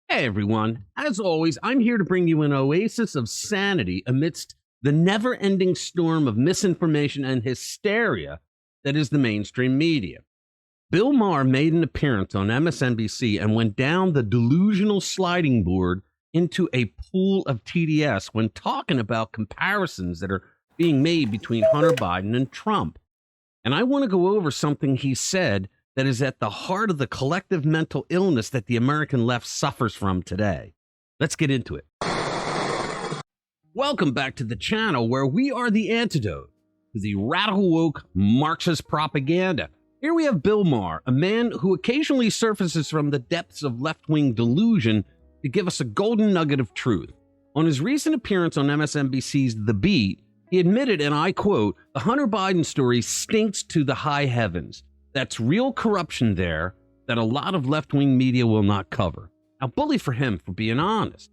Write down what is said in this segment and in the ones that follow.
Hey everyone, as always, I'm here to bring you an oasis of sanity amidst the never-ending storm of misinformation and hysteria that is the mainstream media. Bill Maher made an appearance on MSNBC and went down the delusional sliding board into a pool of TDS when talking about comparisons that are being made between Hunter Biden and Trump. And I want to go over something he said that is at the heart of the collective mental illness that the American left suffers from today. Let's get into it. Welcome back to the channel where we are the antidote to the radical woke Marxist propaganda. Here we have Bill Maher, a man who occasionally surfaces from the depths of left-wing delusion to give us a golden nugget of truth. On his recent appearance on MSNBC's The Beat, he admitted, and I quote, "The Hunter Biden story stinks to the high heavens. That's real corruption there that a lot of left-wing media will not cover." Now, bully for him for being honest.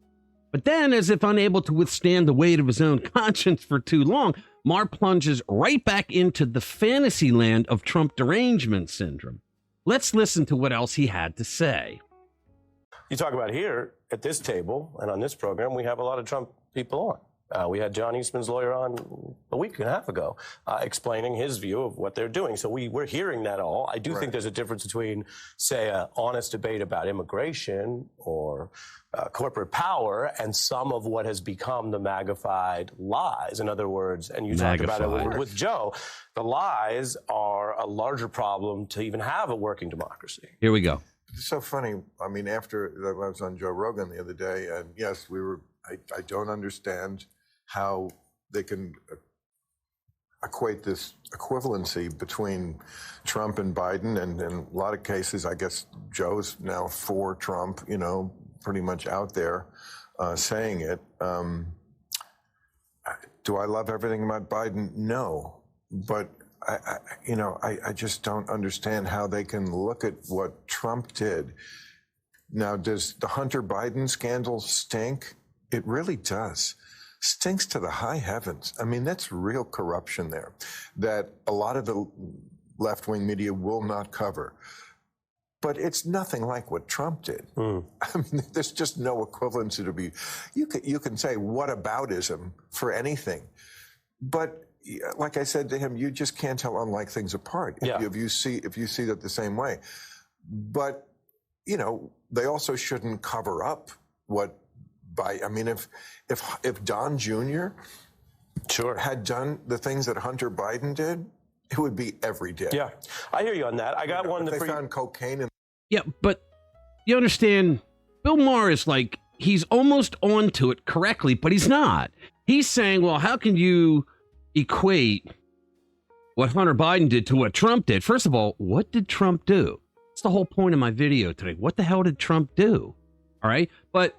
But then, as if unable to withstand the weight of his own conscience for too long, Maher plunges right back into the fantasy land of Trump Derangement Syndrome. Let's listen to what else he had to say. You talk about here at this table and on this program, we have a lot of Trump people on. We had John Eastman's lawyer on a week and a half ago explaining his view of what they're doing. So we're hearing that all. I do think there's a difference between, say, an honest debate about immigration or corporate power and some of what has become the magnified lies. In other words, and you talked about it with Joe, the lies are a larger problem to even have a working democracy. Here we go. It's so funny. I mean, after I was on Joe Rogan the other day, and yes, I don't understand how they can equate this equivalency between Trump and Biden. And in a lot of cases, I guess Joe's now for Trump, you know, pretty much out there saying it. Do I love everything about Biden? No. But, I just don't understand how they can look at what Trump did. Now, does the Hunter Biden scandal stink? It really does. Stinks to the high heavens. I mean, that's real corruption there that a lot of the left-wing media will not cover. But it's nothing like what Trump did. I mean, there's just no equivalency to be. You can say whataboutism for anything. But like I said to him, you just can't tell unlike things apart if you see that the same way. But, they also shouldn't cover up what I mean, if Don Jr. had done the things that Hunter Biden did, it would be every day. Yeah, I hear you on that. I got one. If they found cocaine in. Yeah, but you understand, Bill Maher is like, he's almost onto it correctly, but he's not. He's saying, well, how can you equate what Hunter Biden did to what Trump did? First of all, what did Trump do? That's the whole point of my video today. What the hell did Trump do? All right, but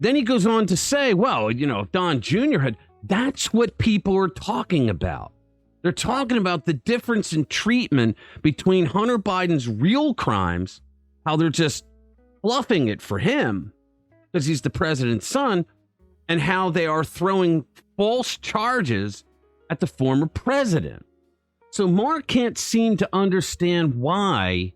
then he goes on to say, well, if Don Jr. had, that's what people are talking about. They're talking about the difference in treatment between Hunter Biden's real crimes, how they're just fluffing it for him because he's the president's son, and how they are throwing false charges at the former president. So Mark can't seem to understand why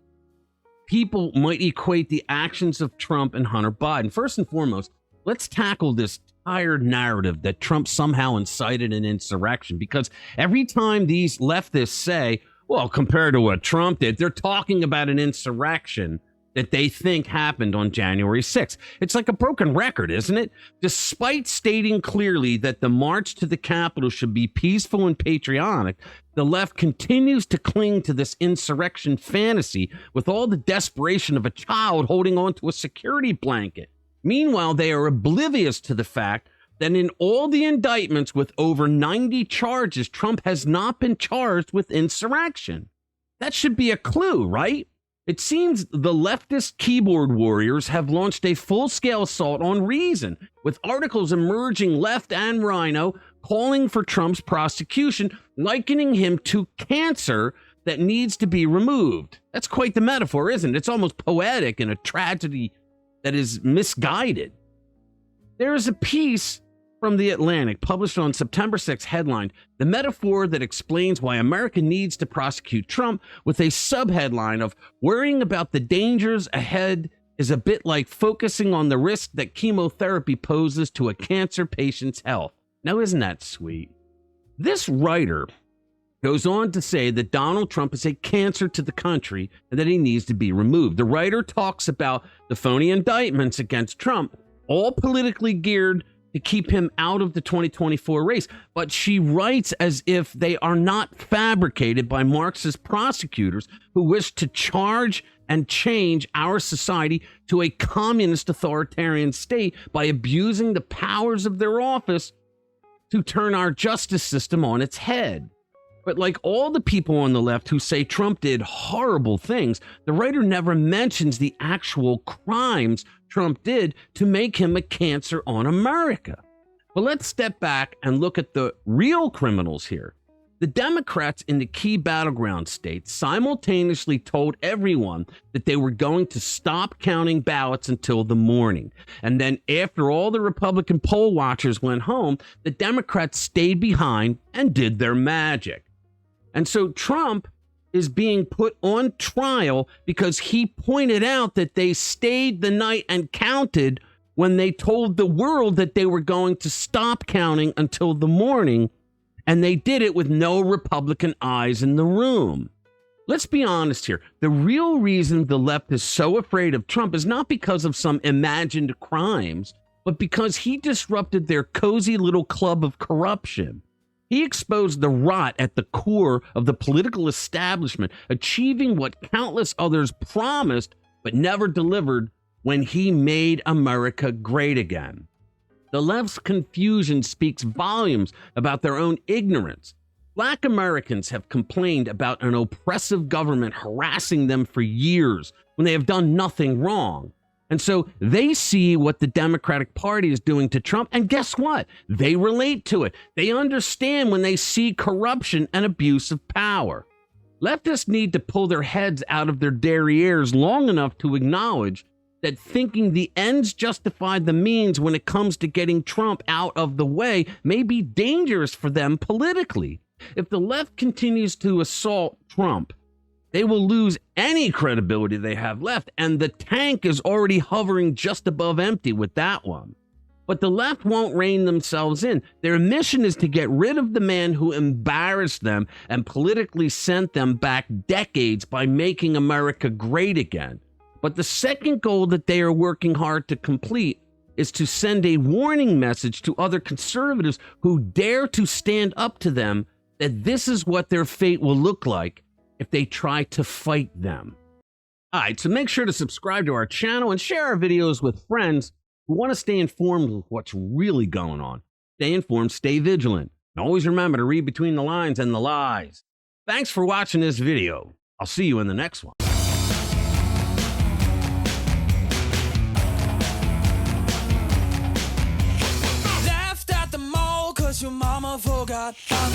people might equate the actions of Trump and Hunter Biden. First and foremost, let's tackle this tired narrative that Trump somehow incited an insurrection, because every time these leftists say, well, compared to what Trump did, they're talking about an insurrection that they think happened on January 6th. It's like a broken record, isn't it? Despite stating clearly that the march to the Capitol should be peaceful and patriotic, the left continues to cling to this insurrection fantasy with all the desperation of a child holding onto a security blanket. Meanwhile, they are oblivious to the fact that in all the indictments with over 90 charges, Trump has not been charged with insurrection. That should be a clue, right? It seems the leftist keyboard warriors have launched a full-scale assault on reason, with articles emerging left and Rhino calling for Trump's prosecution, likening him to cancer that needs to be removed. That's quite the metaphor, isn't it? It's almost poetic in a tragedy that is misguided. There is a piece from The Atlantic published on September 6th headlined, "The Metaphor That Explains Why America Needs to Prosecute Trump," with a subheadline of "Worrying About the Dangers Ahead is a bit like focusing on the risk that chemotherapy poses to a cancer patient's health. Now, isn't that sweet? This writer goes on to say that Donald Trump is a cancer to the country and that he needs to be removed. The writer talks about the phony indictments against Trump, all politically geared to keep him out of the 2024 race. But she writes as if they are not fabricated by Marxist prosecutors who wish to charge and change our society to a communist authoritarian state by abusing the powers of their office to turn our justice system on its head. But like all the people on the left who say Trump did horrible things, the writer never mentions the actual crimes Trump did to make him a cancer on America. But let's step back and look at the real criminals here. The Democrats in the key battleground states simultaneously told everyone that they were going to stop counting ballots until the morning. And then after all the Republican poll watchers went home, the Democrats stayed behind and did their magic. And so Trump is being put on trial because he pointed out that they stayed the night and counted when they told the world that they were going to stop counting until the morning, and they did it with no Republican eyes in the room. Let's be honest here. The real reason the left is so afraid of Trump is not because of some imagined crimes, but because he disrupted their cozy little club of corruption. He exposed the rot at the core of the political establishment, achieving what countless others promised but never delivered when he made America great again. The left's confusion speaks volumes about their own ignorance. Black Americans have complained about an oppressive government harassing them for years when they have done nothing wrong. And so they see what the Democratic Party is doing to Trump, and guess what? They relate to it. They understand when they see corruption and abuse of power. Leftists need to pull their heads out of their derrieres long enough to acknowledge that thinking the ends justify the means when it comes to getting Trump out of the way may be dangerous for them politically. If the left continues to assault Trump, they will lose any credibility they have left, and the tank is already hovering just above empty with that one. But the left won't rein themselves in. Their mission is to get rid of the man who embarrassed them and politically sent them back decades by making America great again. But the second goal that they are working hard to complete is to send a warning message to other conservatives who dare to stand up to them that this is what their fate will look like if they try to fight them. All right, so make sure to subscribe to our channel and share our videos with friends who want to stay informed with what's really going on. Stay informed, stay vigilant, and always remember to read between the lines and the lies. Thanks for watching this video. I'll see you in the next one. Laughed at the mall 'cause your mama forgot how